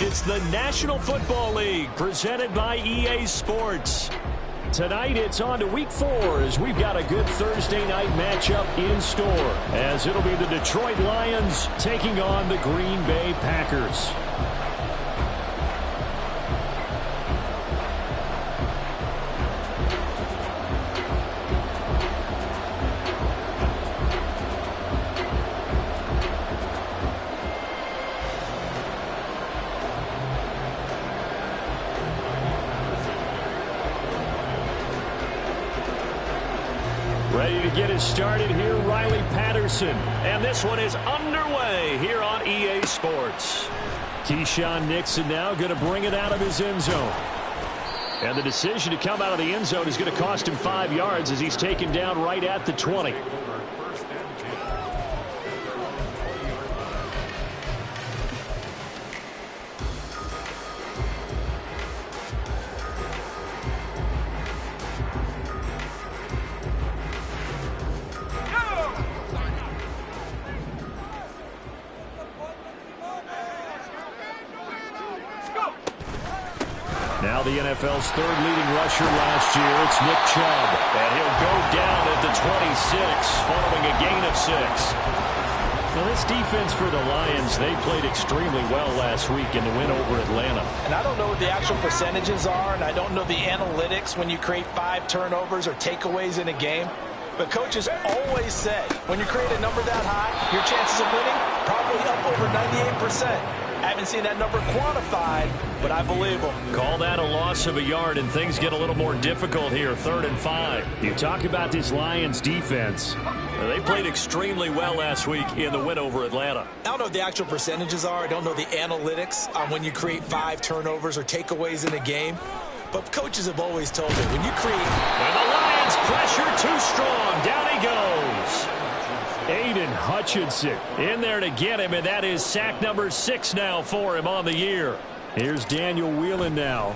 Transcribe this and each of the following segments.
It's the National Football League presented by EA Sports. Tonight it's on to week 4 as we've got a good Thursday night matchup in store, as it'll be the Detroit Lions taking on the Green Bay Packers. Ready to get it started here, Riley Patterson. And this one is underway here on EA Sports. Keyshawn Nixon now going to bring it out of his end zone. And the decision to come out of the end zone is going to cost him 5 yards as he's taken down right at the 20. Now the NFL's third leading rusher last year, it's Nick Chubb. And he'll go down at the 26 following a gain of 6. Now this defense for the Lions, they played extremely well last week in the win over Atlanta. And I don't know what the actual percentages are, and I don't know the analytics when you create 5 turnovers or takeaways in a game. But coaches always say, when you create a number that high, your chances of winning probably up over 98%. I haven't seen that number quantified, but I believe them. Call that a loss of a yard, and things get a little more difficult here, 3rd and 5. You talk about this Lions defense. They played extremely well last week in the win over Atlanta. I don't know what the actual percentages are. I don't know the analytics on when you create 5 turnovers or takeaways in a game. But coaches have always told me, when you create... And the Lions pressure too strong. Down he goes. Aiden Hutchinson in there to get him, and that is sack number 6 now for him on the year. Here's Daniel Whelan now.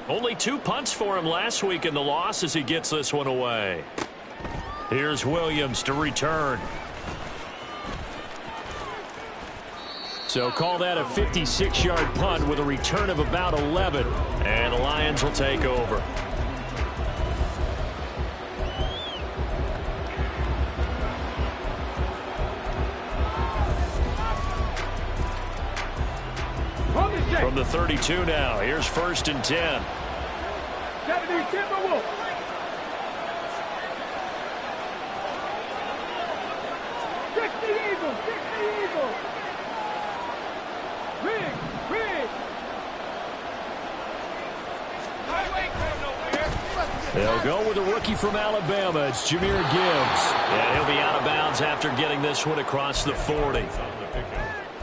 Only 2 punts for him last week in the loss as he gets this one away. Here's Williams to return. So call that a 56-yard punt with a return of about 11. And the Lions will take over. From the 32 now, here's 1st and 10. They'll go with a rookie from Alabama. It's Jahmyr Gibbs. And he'll be out of bounds after getting this one across the 40.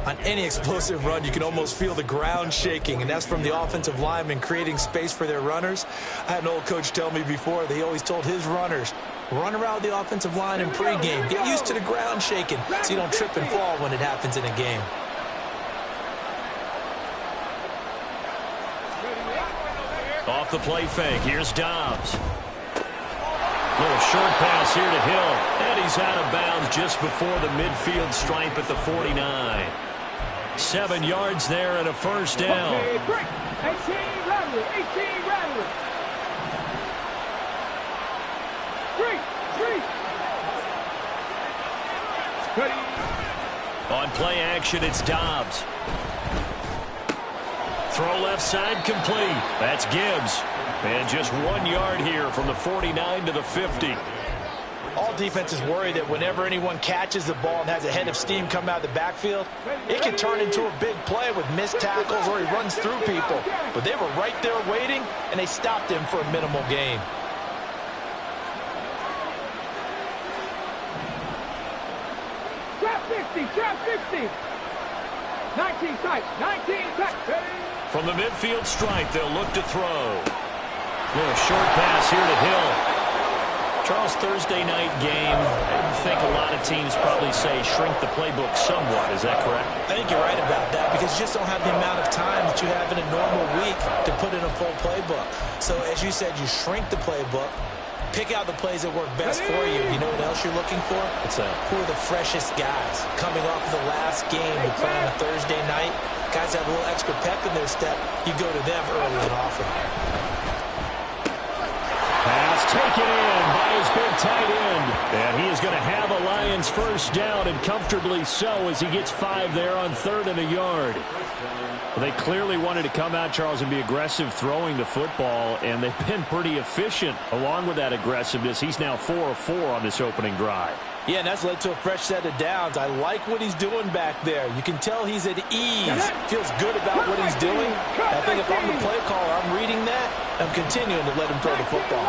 On any explosive run, you can almost feel the ground shaking, and that's from the offensive linemen creating space for their runners. I had an old coach tell me before, they always told his runners, run around the offensive line in pregame. Get used to the ground shaking so you don't trip and fall when it happens in a game. Off the play fake, here's Dobbs. Little short pass here to Hill, and he's out of bounds just before the midfield stripe at the 49. 7 yards there and a 1st down. 18 Rattler, 18 Rattler. 3. On play action, it's Dobbs. Throw left side complete. That's Gibbs. And just 1 yard here from the 49 to the 50. All defenses worry that whenever anyone catches the ball and has a head of steam come out of the backfield, it can turn into a big play with missed tackles or he runs through people. But they were right there waiting, and they stopped him for a minimal gain. Trap 50, trap 50. 19 tight, 19 tight. From the midfield stripe, they'll look to throw. Little short pass here to Hill. Charles, Thursday night game, I think a lot of teams probably say shrink the playbook somewhat. Is that correct? I think you're right about that because you just don't have the amount of time that you have in a normal week to put in a full playbook. So as you said, you shrink the playbook. Pick out the plays that work best for you. You know what else you're looking for? What's that? Who are the freshest guys coming off the last game to play on a Thursday night? Guys have a little extra pep in their step. You go to them early and often. Pass taken in by his big tight end. And he is going to have a Lions first down, and comfortably so, as he gets 5 there on 3rd and a yard. Well, they clearly wanted to come out, Charles, and be aggressive throwing the football, and they've been pretty efficient along with that aggressiveness. He's now 4 of 4 on this opening drive. Yeah, and that's led to a fresh set of downs. I like what he's doing back there. You can tell he's at ease. Feels good about what he's doing. I think if I'm the play caller, I'm reading that. I'm continuing to let him throw the football.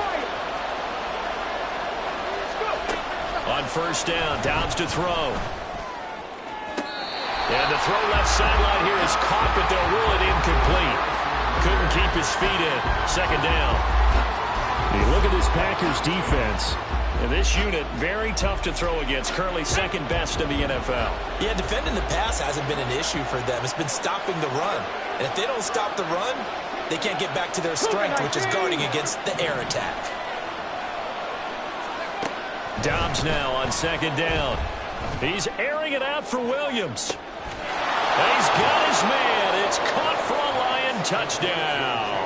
On first down, Downs to throw. And the throw left sideline here is caught, but they'll rule it incomplete. Couldn't keep his feet in. Second down. You look at this Packers defense. And this unit, very tough to throw against. Currently second best in the NFL. Yeah, defending the pass hasn't been an issue for them. It's been stopping the run. And if they don't stop the run, they can't get back to their strength, which is guarding against the air attack. Dobbs now on second down. He's airing it out for Williams. He's got his man. It's caught for a Lion touchdown.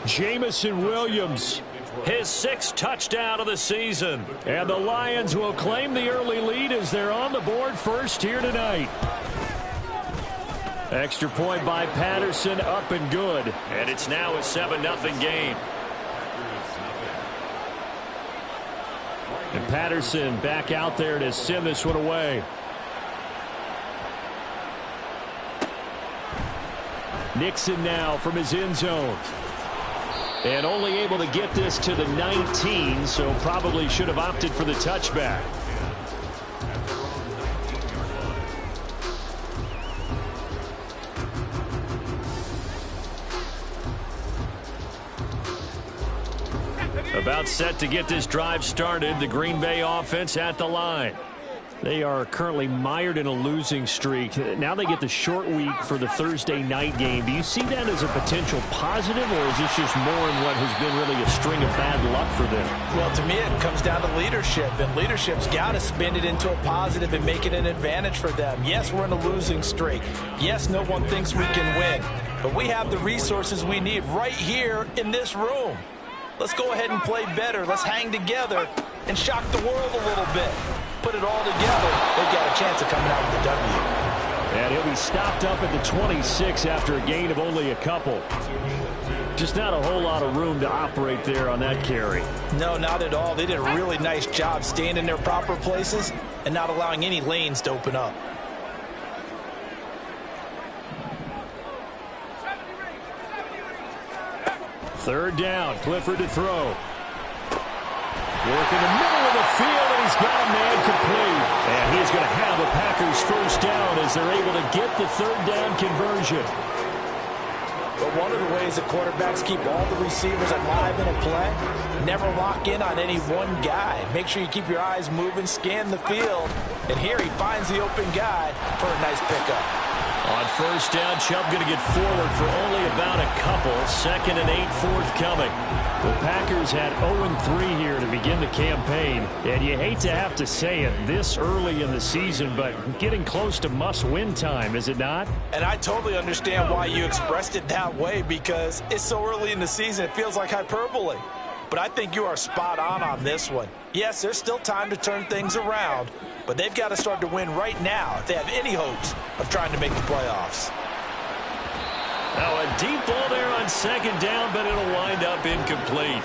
Jamison Williams, his 6th touchdown of the season. And the Lions will claim the early lead as they're on the board first here tonight. Extra point by Patterson, up and good. And it's now a 7-0 game. And Patterson back out there to send this one away. Nixon now from his end zone. And only able to get this to the 19, so probably should have opted for the touchback. About set to get this drive started. The Green Bay offense at the line. They are currently mired in a losing streak. Now they get the short week for the Thursday night game. Do you see that as a potential positive, or is this just more in what has been really a string of bad luck for them? Well, to me, it comes down to leadership, and leadership's got to spin it into a positive and make it an advantage for them. Yes, we're in a losing streak. Yes, no one thinks we can win, but we have the resources we need right here in this room. Let's go ahead and play better. Let's hang together and shock the world a little bit. Put it all together, they've got a chance of coming out with a W. And he'll be stopped up at the 26 after a gain of only a couple. Just not a whole lot of room to operate there on that carry. No, not at all. They did a really nice job staying in their proper places and not allowing any lanes to open up. Third down, Clifford to throw. Work in the middle of the field, and he's got a man complete. And he's going to have a Packers first down as they're able to get the third down conversion. But one of the ways that quarterbacks keep all the receivers alive in a play, never lock in on any one guy. Make sure you keep your eyes moving, scan the field. And here he finds the open guy for a nice pickup. On first down, Chubb going to get forward for only about a couple. 2nd and 8 forthcoming. The Packers had 0-3 here to begin the campaign. And you hate to have to say it this early in the season, but getting close to must-win time, is it not? And I totally understand why you expressed it that way, because it's so early in the season, it feels like hyperbole. But I think you are spot on this one. Yes, there's still time to turn things around, but they've got to start to win right now if they have any hopes of trying to make the playoffs. Now a deep ball there on second down, but it'll wind up incomplete.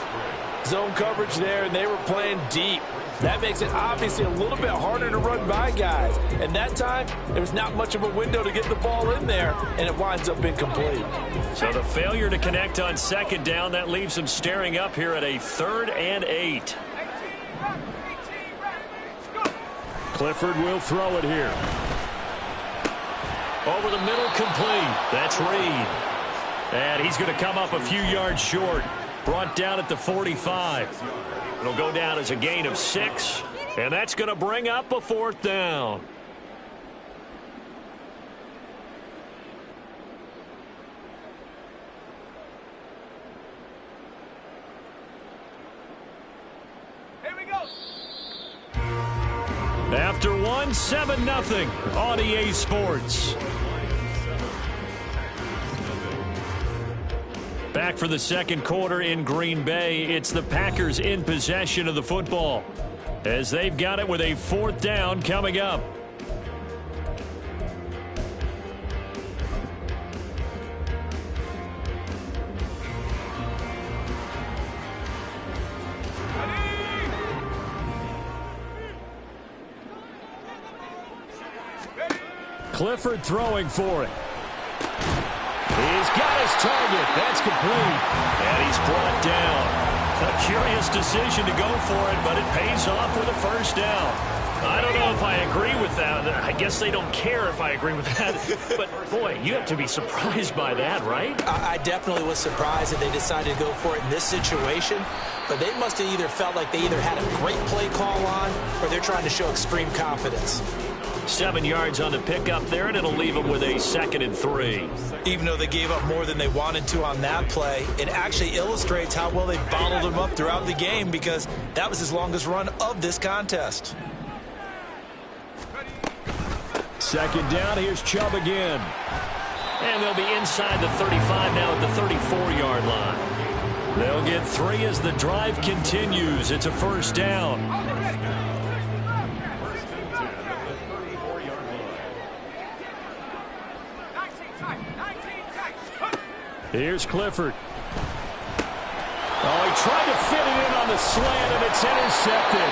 Zone coverage there, and they were playing deep. That makes it obviously a little bit harder to run by guys. And that time, there's not much of a window to get the ball in there, and it winds up incomplete. So the failure to connect on second down, that leaves them staring up here at a 3rd and 8. Clifford will throw it here. Over the middle, complete. That's Reed. And he's going to come up a few yards short. Brought down at the 45. It'll go down as a gain of 6. And that's going to bring up a 4th down. after one, 7-0 on EA Sports. Back for the second quarter in Green Bay. It's the Packers in possession of the football as they've got it with a 4th down coming up. Clifford throwing for it. He's got his target. That's complete. And he's brought down. A curious decision to go for it, but it pays off with a first down. I don't know if I agree with that. I guess they don't care if I agree with that. But, boy, you have to be surprised by that, right? I definitely was surprised that they decided to go for it in this situation. But they must have either felt like they either had a great play call on or they're trying to show extreme confidence. 7 yards on the pickup there, and it'll leave them with a 2nd and 3. Even though they gave up more than they wanted to on that play, it actually illustrates how well they bottled him up throughout the game because that was his longest run of this contest. 2nd down, here's Chubb again. And they'll be inside the 35 now at the 34-yard line. They'll get 3 as the drive continues. It's a first down. Here's Clifford. Oh, he tried to fit it in on the slant, and it's intercepted.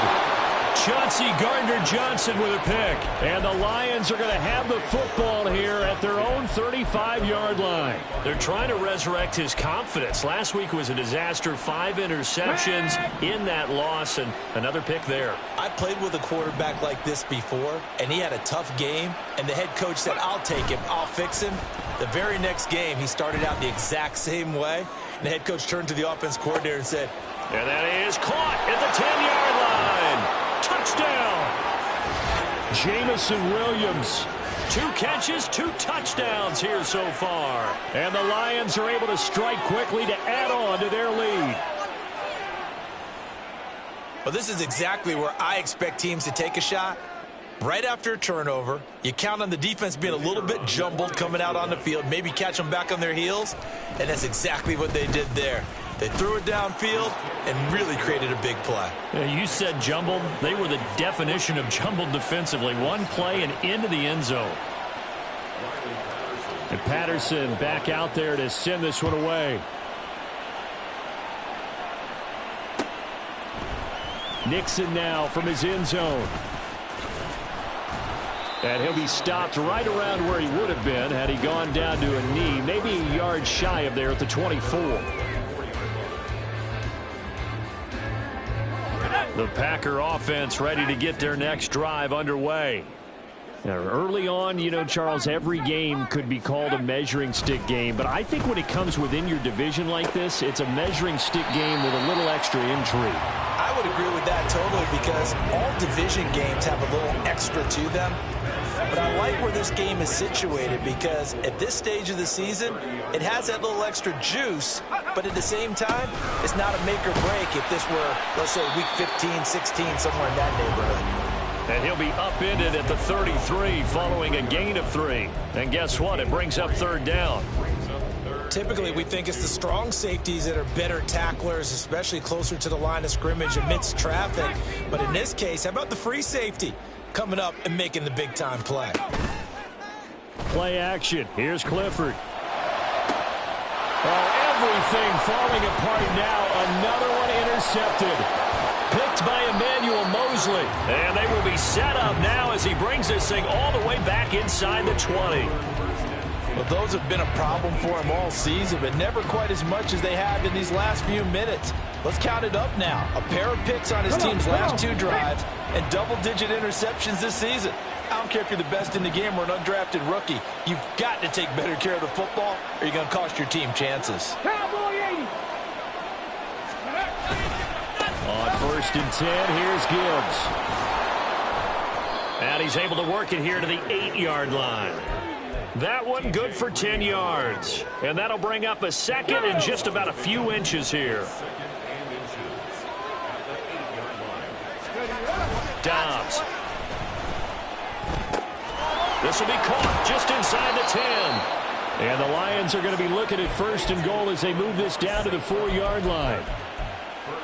Chauncey Gardner-Johnson with a pick. And the Lions are going to have the football here at their own 35-yard line. They're trying to resurrect his confidence. Last week was a disaster. 5 interceptions in that loss, and another pick there. I played with a quarterback like this before, and he had a tough game, and the head coach said, I'll take him, I'll fix him. The very next game, he started out the exact same way, and the head coach turned to the offense coordinator and said, and that is caught at the 10-yard line. Touchdown. Jamison Williams. 2 catches, 2 touchdowns here so far. And the Lions are able to strike quickly to add on to their lead. Well, this is exactly where I expect teams to take a shot. Right after a turnover, you count on the defense being a little bit jumbled coming out on the field, maybe catch them back on their heels, and that's exactly what they did there. They threw it downfield and really created a big play. You said jumbled. They were the definition of jumbled defensively. One play and into the end zone. And Patterson back out there to send this one away. Nixon now from his end zone. And he'll be stopped right around where he would have been had he gone down to a knee, maybe a yard shy of there at the 24. The Packer offense ready to get their next drive underway. Now, early on, you know, Charles, every game could be called a measuring stick game. But I think when it comes within your division like this, it's a measuring stick game with a little extra intrigue. I would agree with that totally because all division games have a little extra to them. But I like where this game is situated because at this stage of the season, it has that little extra juice, but at the same time, it's not a make or break if this were, let's say, week 15, 16, somewhere in that neighborhood. And he'll be upended at the 33 following a gain of 3. And guess what? It brings up 3rd down. Typically, we think it's the strong safeties that are better tacklers, especially closer to the line of scrimmage amidst traffic. But in this case, how about the free safety coming up and making the big-time play? Play action. Here's Clifford. Oh, everything falling apart now. Another one intercepted. Picked by Emmanuel Mosley. And they will be set up now as he brings this thing all the way back inside the 20. Well, those have been a problem for him all season, but never quite as much as they have in these last few minutes. Let's count it up now. A pair of picks on his team's last 2 drives and double-digit interceptions this season. I don't care if you're the best in the game or an undrafted rookie. You've got to take better care of the football or you're going to cost your team chances. On 1st and 10, here's Gibbs. And he's able to work it here to the 8-yard line. That one good for 10 yards. And that'll bring up a 2nd and just about a few inches here. Dobbs. This will be caught just inside the 10. And the Lions are going to be looking at 1st and goal as they move this down to the 4-yard line.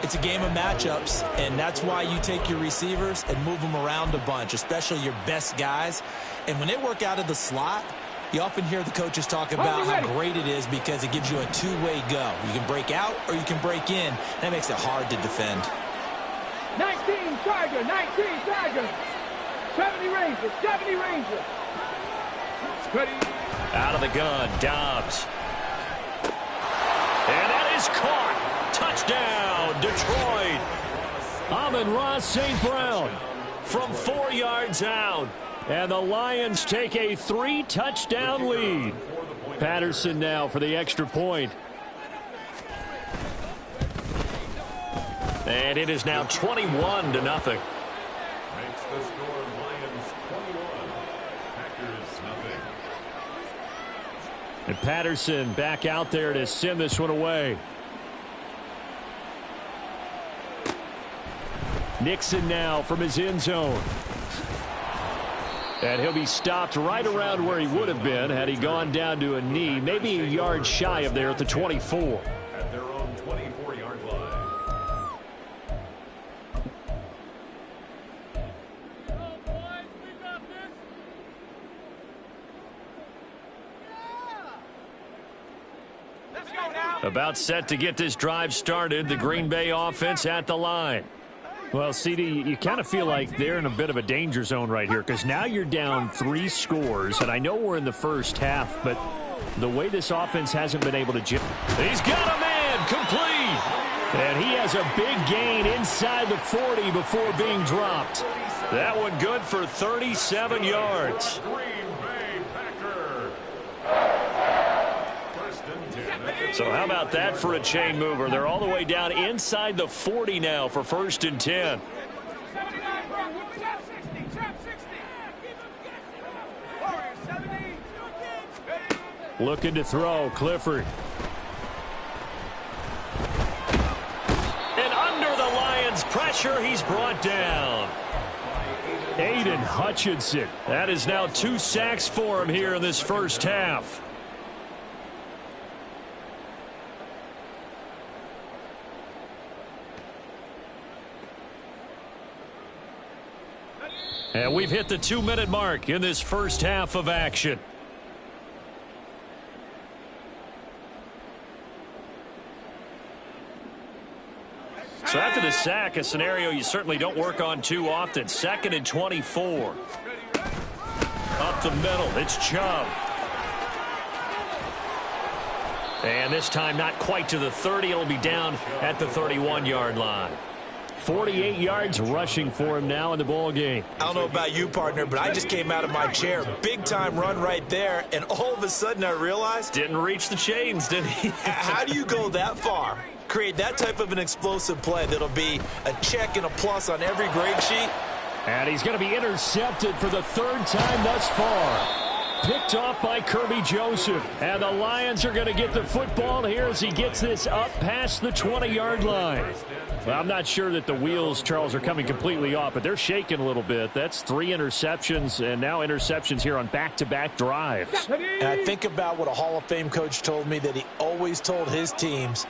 It's a game of matchups, and that's why you take your receivers and move them around a bunch, especially your best guys. And when they work out of the slot, you often hear the coaches talk about how great it is because it gives you a two-way go. You can break out or you can break in. That makes it hard to defend. 19 Tiger, 19 Tiger. 70 Ranger, 70 Ranger. Ready. Out of the gun, Dobbs. And that is caught. Touchdown, Detroit. Amon-Ra St. Brown from 4 yards out. And the Lions take a 3-touchdown lead. Patterson now for the extra point. And it is now 21-0. Makes the score Lions 21, Packers nothing. And Patterson back out there to send this one away. Nixon now from his end zone. And he'll be stopped right around where he would have been had he gone down to a knee, maybe a yard shy of there at the 24. At their own 24-yard line. About set to get this drive started, the Green Bay offense at the line. Well, CD, you kind of feel like they're in a bit of a danger zone right here because now you're down 3 scores, and I know we're in the first half, but the way this offense hasn't been able to... He's got a man complete, and he has a big gain inside the 40 before being dropped. That one good for 37 yards. So how about that for a chain mover? They're all the way down inside the 40 now for 1st and 10. Looking to throw, Clifford. And under the Lions' pressure, he's brought down. Aiden Hutchinson. That is now 2 sacks for him here in this first half. And we've hit the 2-minute mark in this first half of action. So after the sack, a scenario you certainly don't work on too often. 2nd and 24. Up the middle, it's Chubb. And this time not quite to the 30. It'll be down at the 31-yard line. 48 yards rushing for him now in the ball game. I don't know about you, partner, but I just came out of my chair. Big-time run right there, and all of a sudden I realized... Didn't reach the chains, did he? How do you go that far? Create that type of an explosive play that'll be a check and a plus on every grade sheet? And he's going to be intercepted for the 3rd time thus far. Picked off by Kirby Joseph. And the Lions are going to get the football here as he gets this up past the 20-yard line. Well, I'm not sure that the wheels, Charles, are coming completely off, but they're shaking a little bit. That's 3 interceptions, and now interceptions here on back-to-back drives. And I think about what a Hall of Fame coach told me, that he always told his teams,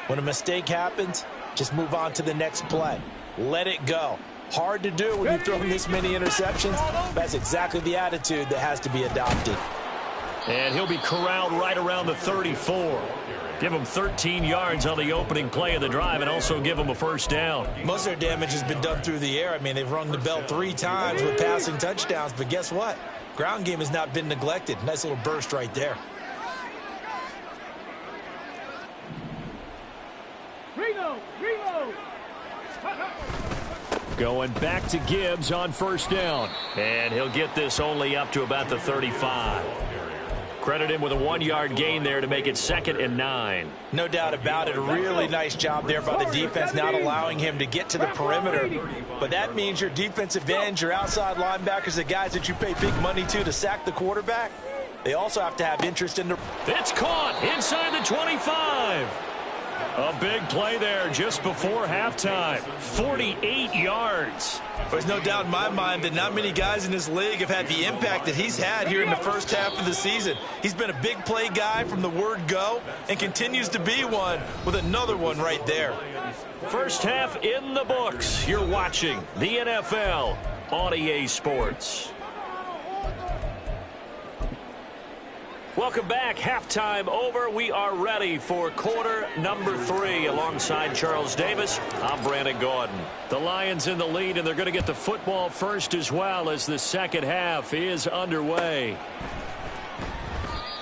when a mistake happens, just move on to the next play. Let it go. Hard to do when you're throwing this many interceptions. That's exactly the attitude that has to be adopted. And he'll be corralled right around the 34. Give him 13 yards on the opening play of the drive and also give him a first down. Most of their damage has been done through the air. I mean, they've rung the bell 3 times with passing touchdowns, but guess what? Ground game has not been neglected. Nice little burst right there. Going back to Gibbs on first down. And he'll get this only up to about the 35. Credit him with a 1-yard gain there to make it 2nd and 9. No doubt about it. A really nice job there by the defense, not allowing him to get to the perimeter. But that means your defensive ends, your outside linebackers, the guys that you pay big money to sack the quarterback, they also have to have interest in the... It's caught inside the 25. A big play there just before halftime. 48 yards. There's no doubt in my mind that not many guys in this league have had the impact that he's had here in the first half of the season. He's been a big play guy from the word go and continues to be one with another one right there. First half in the books. You're watching the NFL on EA Sports. Welcome back. Halftime over. We are ready for quarter number 3 alongside Charles Davis. I'm Brandon Gaudin. The Lions in the lead, and they're going to get the football first as well as the second half is underway.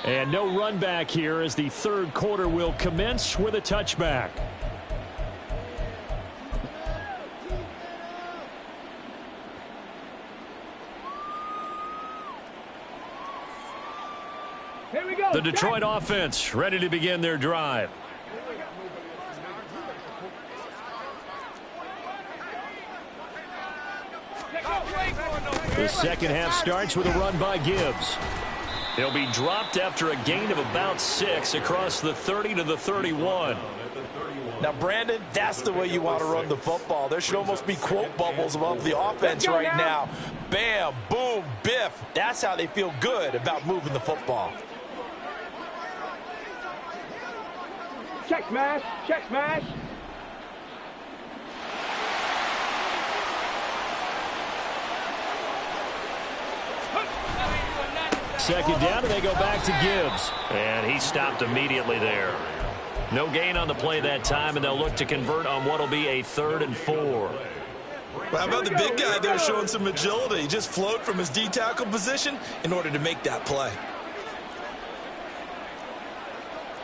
And no run back here as the third quarter will commence with a touchback. Here we go. The Detroit offense ready to begin their drive. The second half starts with a run by Gibbs. He'll be dropped after a gain of about 6 across the 30 to the 31. Now, Brandon, that's the way you want to run the football. There should almost be quote bubbles above the offense right now. Bam, boom, biff. That's how they feel good about moving the football. Check smash. Check smash. Second down, and they go back to Gibbs. And he stopped immediately there. No gain on the play that time, and they'll look to convert on what will be a 3rd and 4. Well, how about the big guy there showing some agility? He just float from his D-tackle position in order to make that play.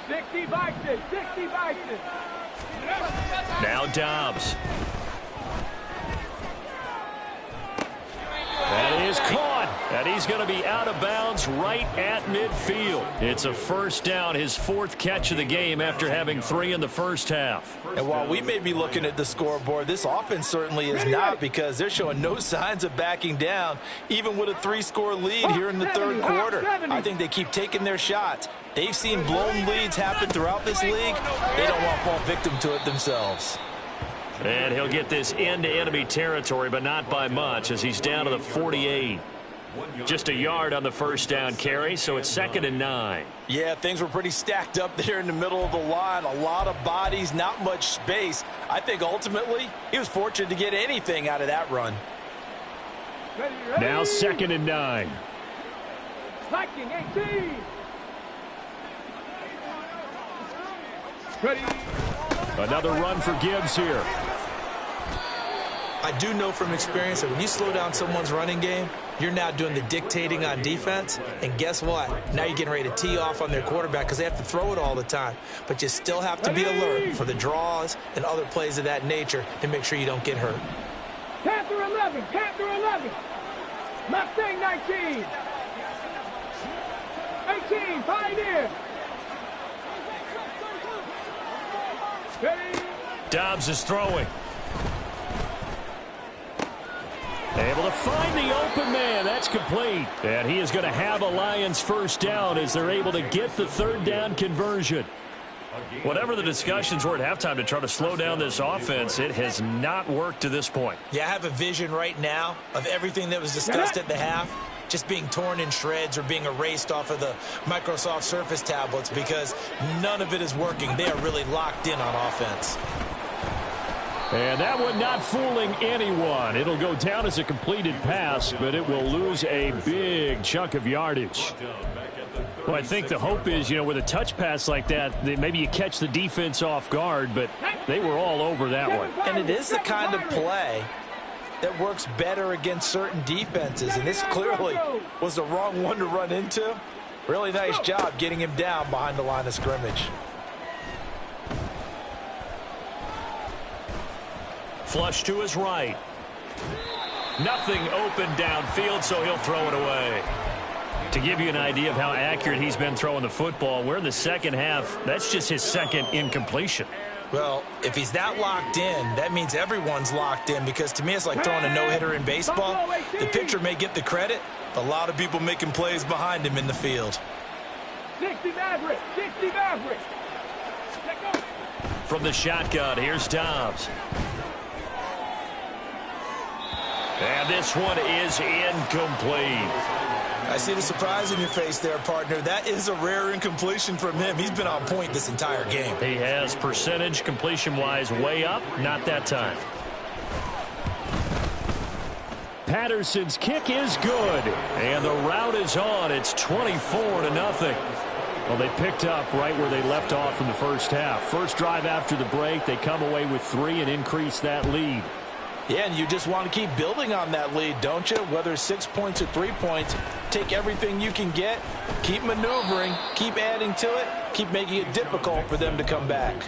60 Bison. 60 Bison. Now Dobbs. That is caught. And he's going to be out of bounds right at midfield. It's a first down, his 4th catch of the game after having 3 in the first half. And while we may be looking at the scoreboard, this offense certainly is not, because they're showing no signs of backing down, even with a 3-score lead here in the third quarter. I think they keep taking their shots. They've seen blown leads happen throughout this league. They don't want to fall victim to it themselves. And he'll get this into enemy territory, but not by much, as he's down to the 48. Just a yard on the first down carry, so it's 2nd and 9. Yeah, things were pretty stacked up there in the middle of the line. A lot of bodies, not much space. I think ultimately he was fortunate to get anything out of that run. Now 2nd and 9. Viking 18. Ready. Another run for Gibbs here. I do know from experience that when you slow down someone's running game, you're now doing the dictating on defense. And guess what? Now you're getting ready to tee off on their quarterback because they have to throw it all the time. But you still have to be alert for the draws and other plays of that nature to make sure you don't get hurt. Panther 11. Panther 11. Mustang 19. 18. Pioneer. Ready. Dobbs is throwing. Able to find the open man. That's complete. And he is going to have a Lions first down as they're able to get the 3rd down conversion. Whatever the discussions were at halftime to try to slow down this offense, it has not worked to this point. Yeah, I have a vision right now of everything that was discussed at the half just being torn in shreds or being erased off of the Microsoft Surface tablets, because none of it is working. They are really locked in on offense. And that one not fooling anyone. It'll go down as a completed pass, but it will lose a big chunk of yardage. Well, I think the hope is, with a touch pass like that, maybe you catch the defense off guard, but they were all over that one. And it is the kind of play that works better against certain defenses, and this clearly was the wrong one to run into. Really nice job getting him down behind the line of scrimmage. Flush to his right. Nothing open downfield, so he'll throw it away. To give you an idea of how accurate he's been throwing the football, we're in the second half. That's just his 2nd incompletion. Well, if he's that locked in, that means everyone's locked in, because to me it's like throwing a no-hitter in baseball. The pitcher may get the credit, a lot of people making plays behind him in the field. 60 Maverick. 60 Maverick. From the shotgun, here's Dobbs. And this one is incomplete. I see the surprise in your face there, partner. That is a rare incompletion from him. He's been on point this entire game. He has percentage completion-wise way up. Not that time. Patterson's kick is good. And the route is on. It's 24-0. Well, they picked up right where they left off in the first half. First drive after the break, they come away with 3 and increase that lead. Yeah, and you just want to keep building on that lead, don't you? Whether it's 6 points or 3 points, take everything you can get, keep maneuvering, keep adding to it, keep making it difficult for them to come back.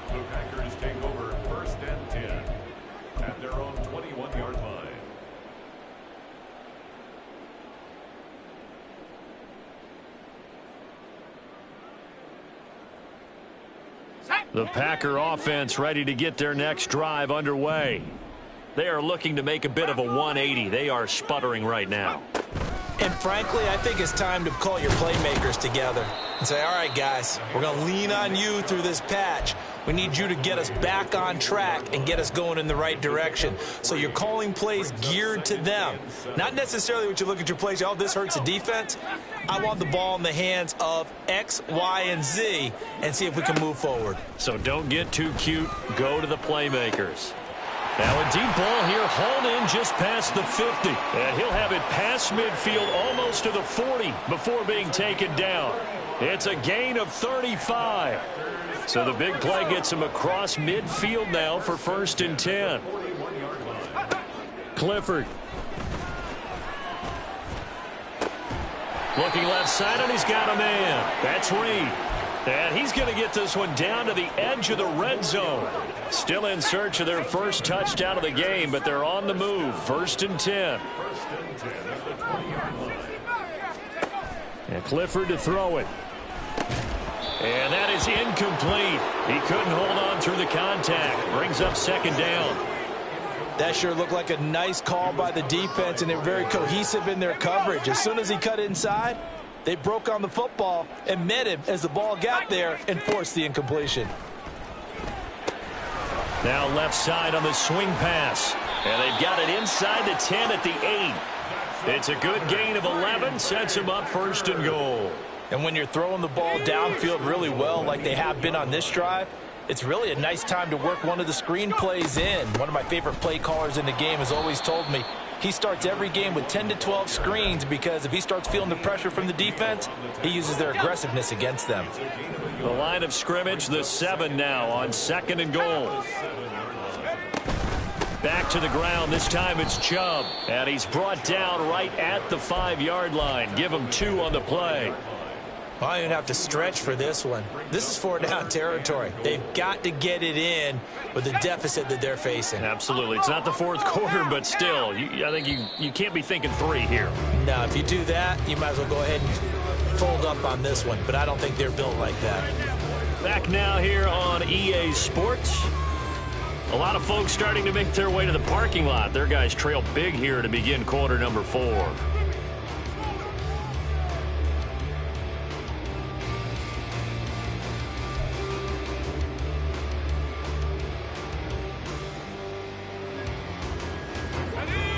The Packers take over 1st and 10 at their own 21-yard line. The Packer offense ready to get their next drive underway. They are looking to make a bit of a 180. They are sputtering right now. And frankly, I think it's time to call your playmakers together and say, all right, guys, we're going to lean on you through this patch. We need you to get us back on track and get us going in the right direction. So you're calling plays geared to them. Not necessarily what you look at your plays, oh, this hurts the defense. I want the ball in the hands of X, Y, and Z and see if we can move forward. So don't get too cute. Go to the playmakers. Now a deep ball here, hauled in just past the 50. And he'll have it past midfield almost to the 40 before being taken down. It's a gain of 35. So the big play gets him across midfield now for 1st and 10. Clifford. Looking left side, and he's got a man. That's Reed. And he's going to get this one down to the edge of the red zone. Still in search of their first touchdown of the game, but they're on the move. 1st and 10. And Clifford to throw it. And that is incomplete. He couldn't hold on through the contact. Brings up 2nd down. That sure looked like a nice call by the defense, and they're very cohesive in their coverage. As soon as he cut inside, they broke on the football and met him as the ball got there and forced the incompletion. Now left side on the swing pass. And they've got it inside the 10 at the 8. It's a good gain of 11. Sets him up 1st and goal. And when you're throwing the ball downfield really well like they have been on this drive, it's really a nice time to work one of the screen plays in. One of my favorite play callers in the game has always told me he starts every game with 10 to 12 screens because if he starts feeling the pressure from the defense, he uses their aggressiveness against them. The line of scrimmage, the 7 now on 2nd and goal. Back to the ground. This time it's Chubb. And he's brought down right at the 5-yard line. Give him 2 on the play. Well, I don't have to stretch for this one. This is 4-down territory. They've got to get it in with the deficit that they're facing. Absolutely. It's not the 4th quarter, but still, I think you can't be thinking 3 here. No, if you do that, you might as well go ahead and fold up on this one, but I don't think they're built like that. Back now here on EA Sports. A lot of folks starting to make their way to the parking lot. Their guys trail big here to begin quarter number 4.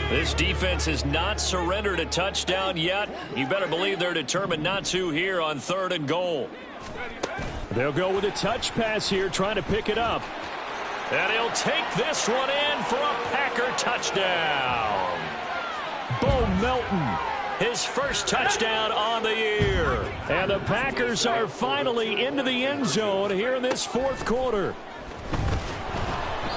This defense has not surrendered a touchdown yet. You better believe they're determined not to here on 3rd and goal. They'll go with a touch pass here, trying to pick it up. And he'll take this one in for a Packer touchdown. Bo Melton, his first touchdown on the year. And the Packers are finally into the end zone here in this 4th quarter.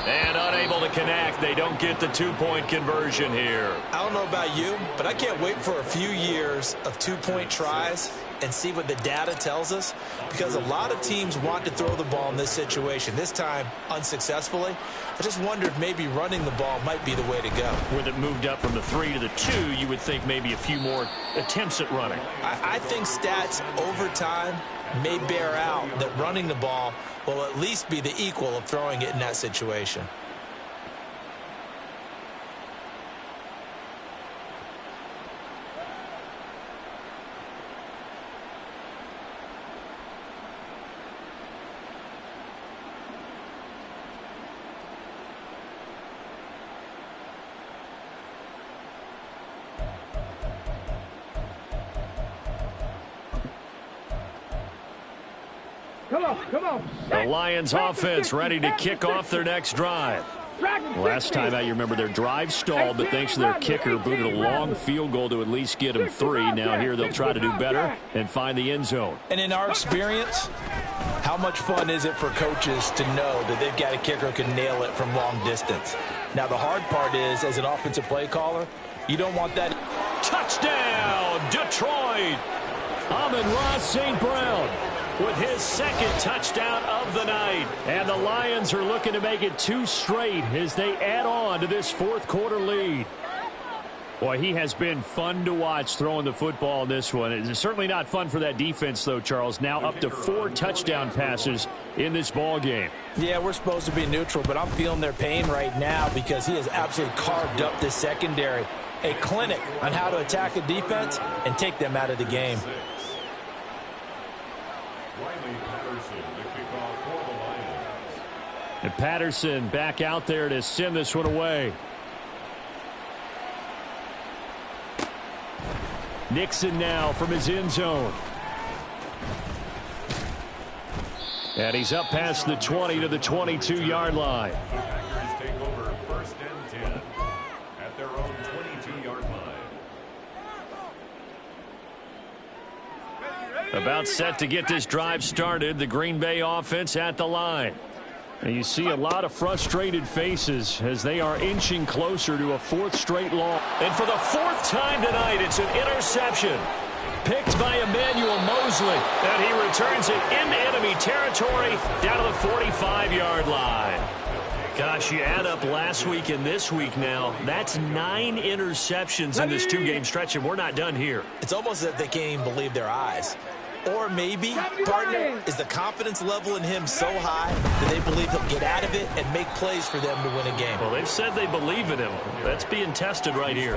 And unable to connect. They don't get the 2-point conversion here. I don't know about you, but I can't wait for a few years of 2-point tries and see what the data tells us, because a lot of teams want to throw the ball in this situation. This time, unsuccessfully. I just wonder if maybe running the ball might be the way to go. With it moved up from the 3 to the 2, you would think maybe a few more attempts at running. I think stats over time may bear out that running the ball will at least be the equal of throwing it in that situation. Come on. The Lions offense ready to kick off their next drive. Last time out, you remember their drive stalled, but thanks to their kicker, booted a long field goal to at least get them 3. Now here they'll try to do better and find the end zone. And in our experience, how much fun is it for coaches to know that they've got a kicker who can nail it from long distance? Now, the hard part is, as an offensive play caller, you don't want that. Touchdown, Detroit! Amon-Ra St. Brown with his second touchdown of the night. And the Lions are looking to make it 2 straight as they add on to this fourth quarter lead. Boy, he has been fun to watch throwing the football in this one. It's certainly not fun for that defense, though, Charles. Now up to 4 touchdown passes in this ball game. Yeah, we're supposed to be neutral, but I'm feeling their pain right now because he has absolutely carved up this secondary. A clinic on how to attack a defense and take them out of the game. Riley Patterson, the kickoff for the Lions. And Patterson back out there to send this one away. Nixon now from his end zone. And he's up past the 20 to the 22-yard line. The Packers take over 1st and 10 at their own 22-yard line. About set to get this drive started. The Green Bay offense at the line. And you see a lot of frustrated faces as they are inching closer to a 4th straight loss. And for the 4th time tonight, it's an interception. Picked by Emmanuel Mosley. And he returns it into enemy territory down to the 45-yard line. Gosh, you add up last week and this week now. That's 9 interceptions in this 2-game stretch, and we're not done here. It's almost as if they can't even believe their eyes. Or maybe, partner, is the confidence level in him so high that they believe he'll get out of it and make plays for them to win a game. Well, they've said they believe in him. That's being tested right here.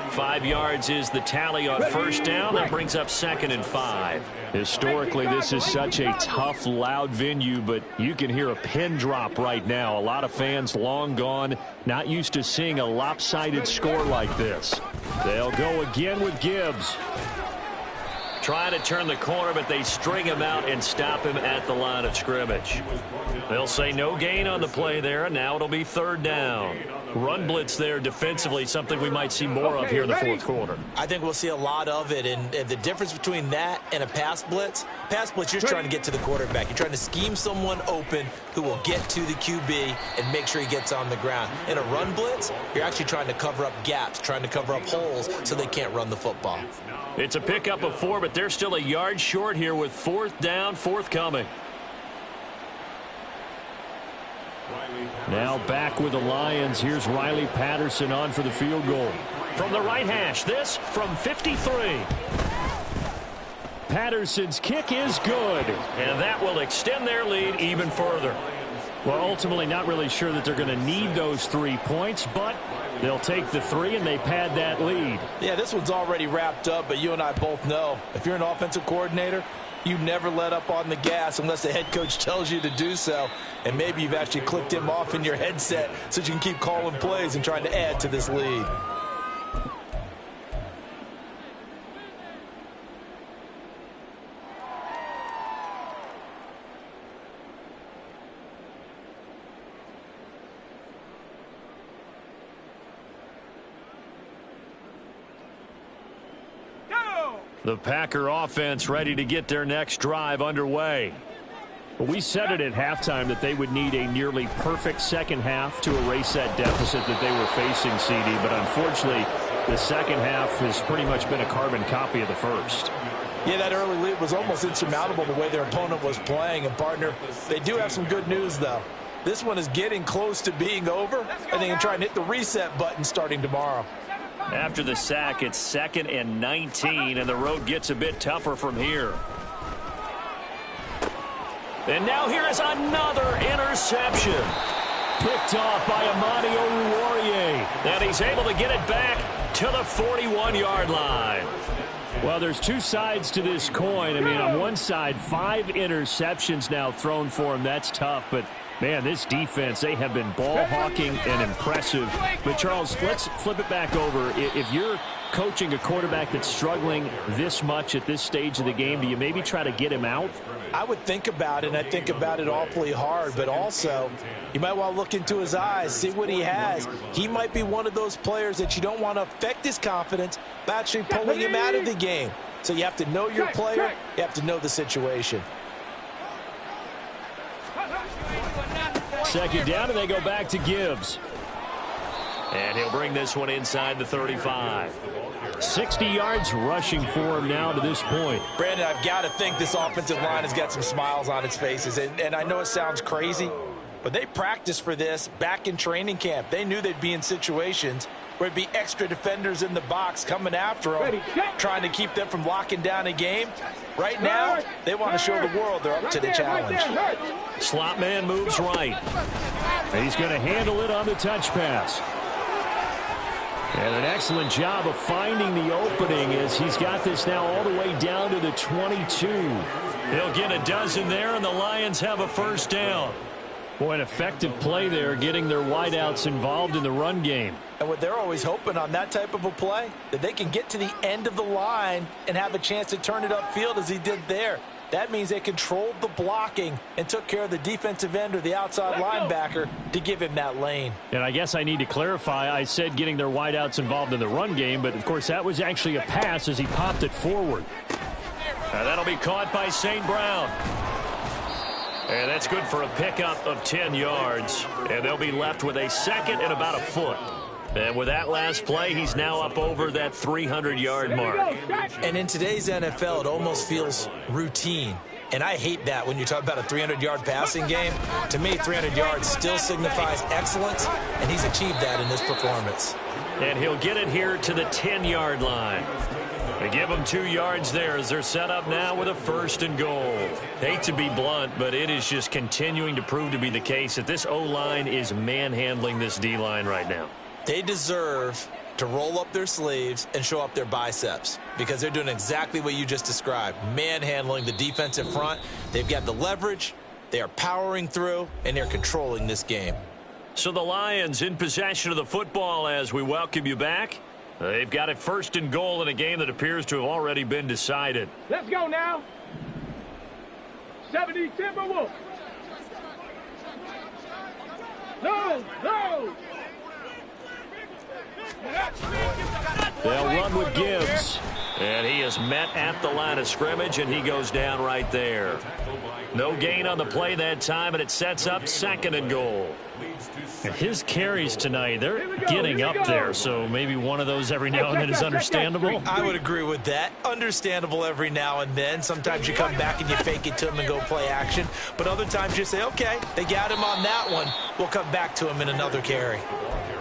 5 yards is the tally on 1st down. That brings up 2nd and 5. Historically, this is such a tough, loud venue, but you can hear a pin drop right now. A lot of fans long gone, not used to seeing a lopsided score like this. They'll go again with Gibbs. Trying to turn the corner, but they string him out and stop him at the line of scrimmage. They'll say no gain on the play there, and now it'll be 3rd down. Run blitz there defensively, something we might see more of here in the 4th quarter. I think we'll see a lot of it, and the difference between that and a pass blitz, you're trying to get to the quarterback. You're trying to scheme someone open who will get to the QB and make sure he gets on the ground. In a run blitz, you're actually trying to cover up gaps, trying to cover up holes so they can't run the football. It's a pickup of 4, but they're still a yard short here with 4th down, forthcoming. Now back with the Lions. Here's Riley Patterson on for the field goal. From the right hash, this from 53. Patterson's kick is good. And that will extend their lead even further. Well, ultimately not really sure that they're going to need those 3 points, but they'll take the 3 and they pad that lead. Yeah, this one's already wrapped up, but you and I both know if you're an offensive coordinator, you never let up on the gas unless the head coach tells you to do so. And maybe you've actually clicked him off in your headset so you can keep calling plays and trying to add to this lead. The Packer offense ready to get their next drive underway. We said it at halftime that they would need a nearly perfect second half to erase that deficit that they were facing, CD, but unfortunately the second half has pretty much been a carbon copy of the first. Yeah, that early lead was almost insurmountable the way their opponent was playing. And, partner, they do have some good news, though. This one is getting close to being over, and they can try and hit the reset button starting tomorrow. After the sack, it's 2nd and 19, and the road gets a bit tougher from here. And now here is another interception. Picked off by Amani Oruwariye. And he's able to get it back to the 41-yard line. Well, there's 2 sides to this coin. I mean, on one side, 5 interceptions now thrown for him. That's tough, but man, this defense, they have been ball hawking and impressive. But, Charles, let's flip it back over. If you're coaching a quarterback that's struggling this much at this stage of the game, do you maybe try to get him out? I would think about it, and I think about it awfully hard, but also you might want to look into his eyes, see what he has. He might be one of those players that you don't want to affect his confidence by actually pulling him out of the game. So you have to know your player, you have to know the situation. Second down, and they go back to Gibbs. And he'll bring this one inside the 35. 60 yards rushing for him now to this point. Brandon, I've got to think this offensive line has got some smiles on its faces. And I know it sounds crazy, but they practiced for this back in training camp. They knew they'd be in situations where it'd be extra defenders in the box coming after them, trying to keep them from locking down a game. Right now, they want to show the world they're up to the challenge. Slot man moves right. He's going to handle it on the touch pass. And an excellent job of finding the opening as he's got this now all the way down to the 22. He'll get a dozen there, and the Lions have a first down. Boy, an effective play there, getting their wideouts involved in the run game. And what they're always hoping on that type of a play, that they can get to the end of the line and have a chance to turn it upfield as he did there. That means they controlled the blocking and took care of the defensive end or the outside linebacker to give him that lane. And I guess I need to clarify, I said getting their wideouts involved in the run game, but of course that was actually a pass as he popped it forward. And that'll be caught by St. Brown. And that's good for a pickup of 10 yards. And they'll be left with a second and about a foot. And with that last play, he's now up over that 300-yard mark. And in today's NFL, it almost feels routine. And I hate that when you talk about a 300-yard passing game. To me, 300 yards still signifies excellence, and he's achieved that in this performance. And he'll get it here to the 10-yard line. They give him 2 yards there as they're set up now with a first and goal. Hate to be blunt, but it is just continuing to prove to be the case that this O-line is manhandling this D-line right now. They deserve to roll up their sleeves and show up their biceps because they're doing exactly what you just described, manhandling the defensive front. They've got the leverage, they are powering through, and they're controlling this game. So the Lions in possession of the football as we welcome you back. They've got it first and goal in a game that appears to have already been decided. Let's go now. 70 Timberwolves. No. They'll run with Gibbs. And he is met at the line of scrimmage, and he goes down right there. No gain on the play that time, and it sets up second and goal. And his carries tonight, they're getting up there, so maybe one of those every now and then is understandable. I would agree with that. Understandable every now and then. Sometimes you come back and you fake it to him and go play action. But other times you say, okay, they got him on that one. We'll come back to him in another carry.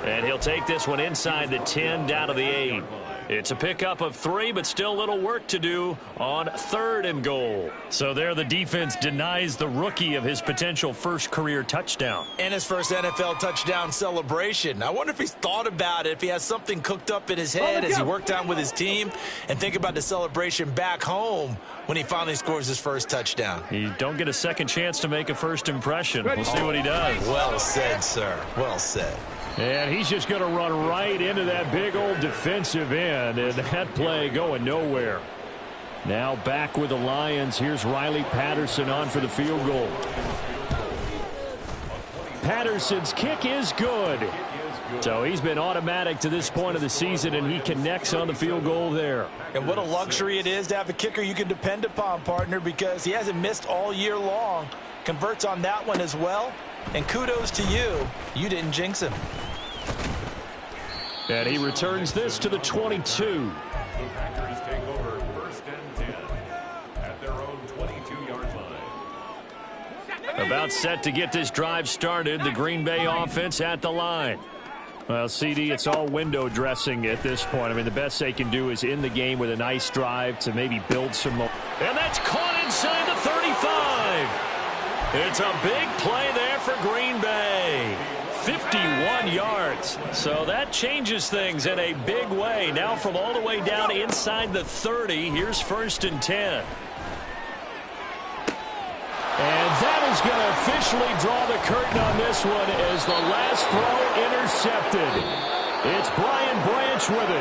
And he'll take this one inside the 10 down to the 8. It's a pickup of 3, but still a little work to do on third and goal. So there the defense denies the rookie of his potential first career touchdown. And his first NFL touchdown celebration. I wonder if he's thought about it, if he has something cooked up in his head as he worked on with his team, and think about the celebration back home when he finally scores his first touchdown. You don't get a second chance to make a first impression. We'll see what he does. Well said, sir. Well said. And he's just going to run right into that big old defensive end, and that play going nowhere. Now back with the Lions. Here's Riley Patterson on for the field goal. Patterson's kick is good. So he's been automatic to this point of the season, and he connects on the field goal there. And what a luxury it is to have a kicker you can depend upon, partner, because he hasn't missed all year long. Converts on that one as well. And kudos to you. You didn't jinx him. And he returns this to the 22. The Packers take over first and 10 at their own 22-yard line. About set to get this drive started. The Green Bay offense at the line. Well, CD, it's all window dressing at this point. I mean, the best they can do is in the game with a nice drive to maybe build some more. And that's caught inside the 35. It's a big play there for Green Bay. 51 yards. So that changes things in a big way. Now from all the way down inside the 30, here's first and 10. And that is going to officially draw the curtain on this one as the last throw intercepted. It's Brian Branch with it.